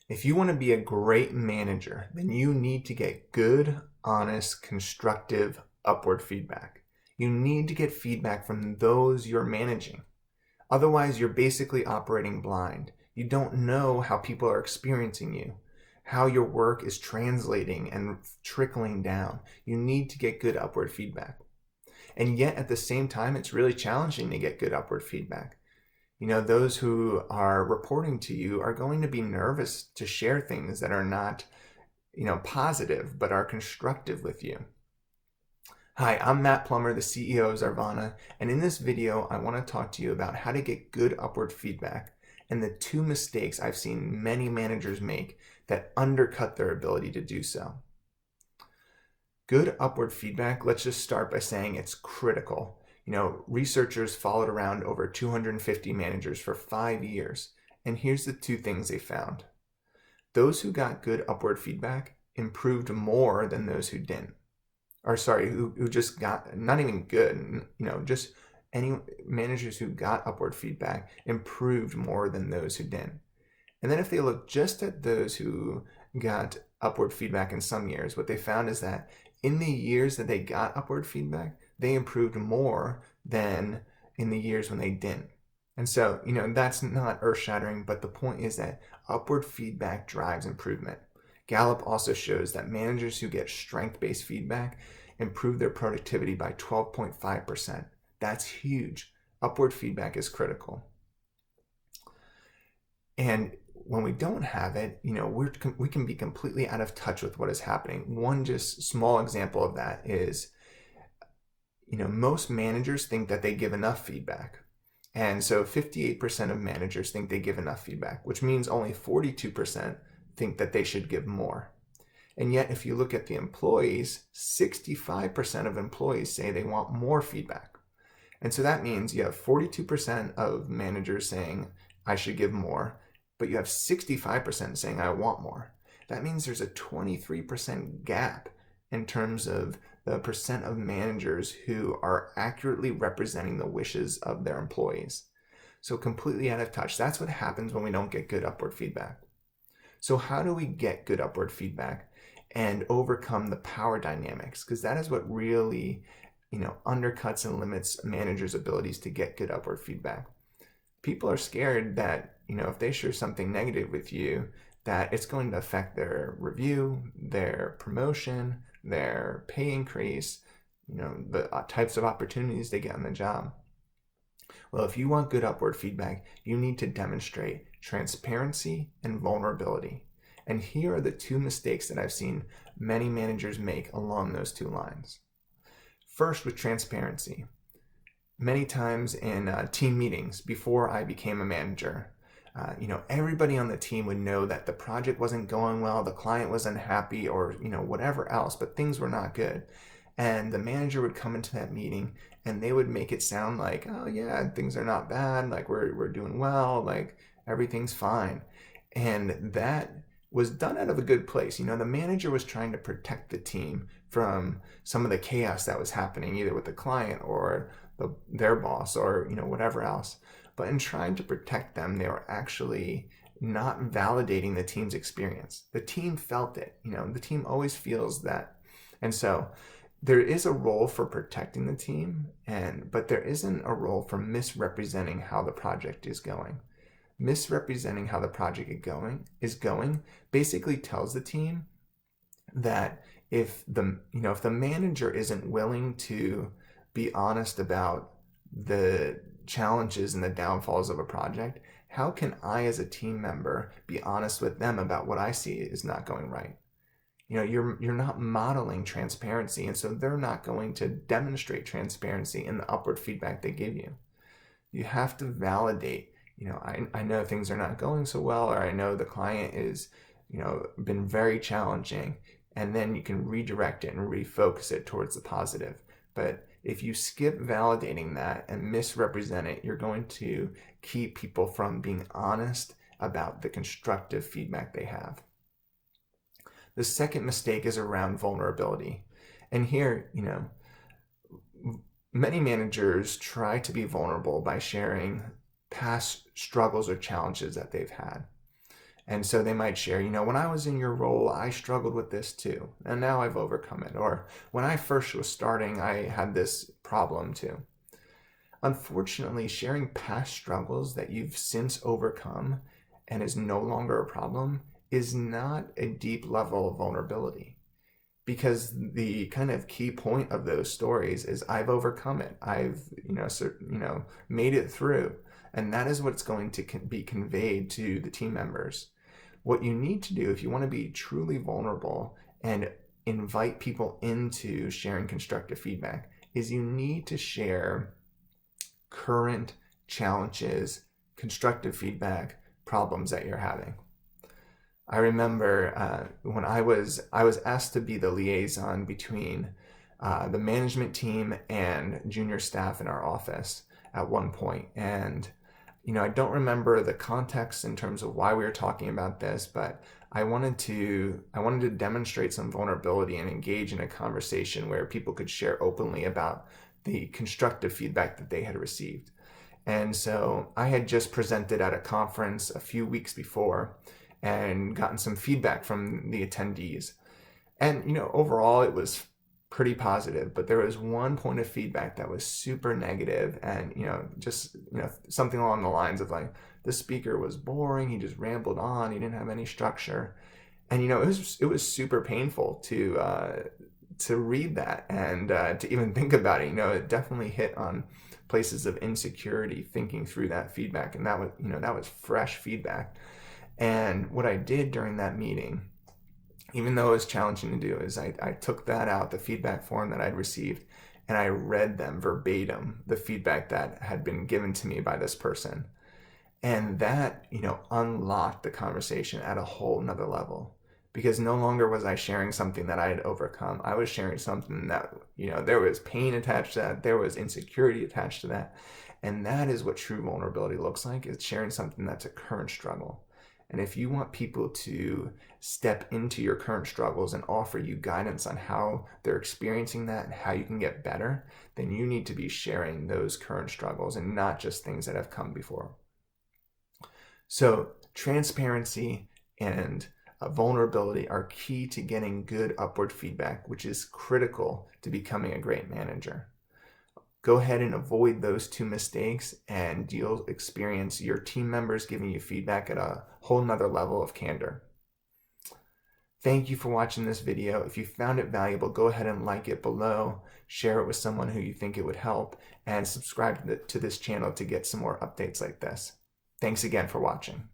If you want to be a great manager, then you need to get good, honest, constructive, upward feedback. You need to get feedback from those you're managing. Otherwise, you're basically operating blind. You don't know how people are experiencing you, how your work is translating and trickling down. You need to get good upward feedback. And yet, at the same time, it's really challenging to get good upward feedback. Those who are reporting to you are going to be nervous to share things that are not, positive, but are constructive with you. Hi, I'm Matt Plummer, the CEO of Zarvana, and in this video, I want to talk to you about how to get good upward feedback and the two mistakes I've seen many managers make that undercut their ability to do so. Good upward feedback, let's just start by saying it's critical. Researchers followed around over 250 managers for 5 years, and here's the two things they found. Those who got good upward feedback improved more than those who didn't. Who just got, not even good, just any managers who got upward feedback improved more than those who didn't. And then if they look just at those who got upward feedback in some years, what they found is that in the years that they got upward feedback, they improved more than in the years when they didn't. And so, that's not earth-shattering, but the point is that upward feedback drives improvement. Gallup also shows that managers who get strength-based feedback improve their productivity by 12.5%. That's huge. Upward feedback is critical. And when we don't have it, we can be completely out of touch with what is happening. One just small example of that is, most managers think that they give enough feedback. And so 58% of managers think they give enough feedback, which means only 42% think that they should give more. And yet, if you look at the employees, 65% of employees say they want more feedback. And so that means you have 42% of managers saying, I should give more, but you have 65% saying, I want more. That means there's a 23% gap in terms of the percent of managers who are accurately representing the wishes of their employees. So completely out of touch. That's what happens when we don't get good upward feedback. So how do we get good upward feedback and overcome the power dynamics? Because that is what really, undercuts and limits managers' abilities to get good upward feedback. People are scared that, if they share something negative with you, that it's going to affect their review, their promotion, their pay increase, the types of opportunities they get on the job. Well, if you want good upward feedback, you need to demonstrate transparency and vulnerability. And here are the two mistakes that I've seen many managers make along those two lines. First, with transparency. Many times in team meetings before I became a manager, everybody on the team would know that the project wasn't going well, the client was unhappy, or, whatever else, but things were not good. And the manager would come into that meeting and they would make it sound like, oh yeah, things are not bad, like we're doing well, like everything's fine. And that was done out of a good place. The manager was trying to protect the team from some of the chaos that was happening, either with the client or their boss or, whatever else. But in trying to protect them, they were actually not validating the team's experience. The team felt it. The team always feels that. And so there is a role for protecting the team, but there isn't a role for misrepresenting how the project is going. Misrepresenting how the project is going basically tells the team that if the manager isn't willing to be honest about the challenges and the downfalls of a project, how can I as a team member be honest with them about what I see is not going right? You're not modeling transparency, and so they're not going to demonstrate transparency in the upward feedback they give you. You have to validate, I know things are not going so well, or I know the client is, been very challenging, and then you can redirect it and refocus it towards the positive. But if you skip validating that and misrepresent it, you're going to keep people from being honest about the constructive feedback they have. The second mistake is around vulnerability. And here, many managers try to be vulnerable by sharing past struggles or challenges that they've had. And so they might share, when I was in your role, I struggled with this too, and now I've overcome it. Or when I first was starting, I had this problem too. Unfortunately, sharing past struggles that you've since overcome and is no longer a problem is not a deep level of vulnerability, because the kind of key point of those stories is I've overcome it. I've made it through, and that is what's going to be conveyed to the team members. What you need to do if you want to be truly vulnerable and invite people into sharing constructive feedback is you need to share current challenges, constructive feedback, problems that you're having. I remember when I was asked to be the liaison between the management team and junior staff in our office at one point. And I don't remember the context in terms of why we were talking about this, but I wanted to demonstrate some vulnerability and engage in a conversation where people could share openly about the constructive feedback that they had received. And so I had just presented at a conference a few weeks before and gotten some feedback from the attendees. And overall it was pretty positive, but there was one point of feedback that was super negative, and just something along the lines of like, the speaker was boring, he just rambled on, he didn't have any structure. And it was super painful to read that and to even think about it. It definitely hit on places of insecurity thinking through that feedback, and that was fresh feedback. And what I did during that meeting, even though it was challenging to do, is I took that out, the feedback form that I'd received, and I read them verbatim, the feedback that had been given to me by this person. And that, unlocked the conversation at a whole nother level, because no longer was I sharing something that I had overcome. I was sharing something that, there was pain attached to that, there was insecurity attached to that. And that is what true vulnerability looks like. It's sharing something that's a current struggle. And if you want people to step into your current struggles and offer you guidance on how they're experiencing that and how you can get better, then you need to be sharing those current struggles and not just things that have come before. So transparency and vulnerability are key to getting good upward feedback, which is critical to becoming a great manager. Go ahead and avoid those two mistakes, and you'll experience your team members giving you feedback at a whole nother level of candor. Thank you for watching this video. If you found it valuable, go ahead and like it below, share it with someone who you think it would help, and subscribe to this channel to get some more updates like this. Thanks again for watching.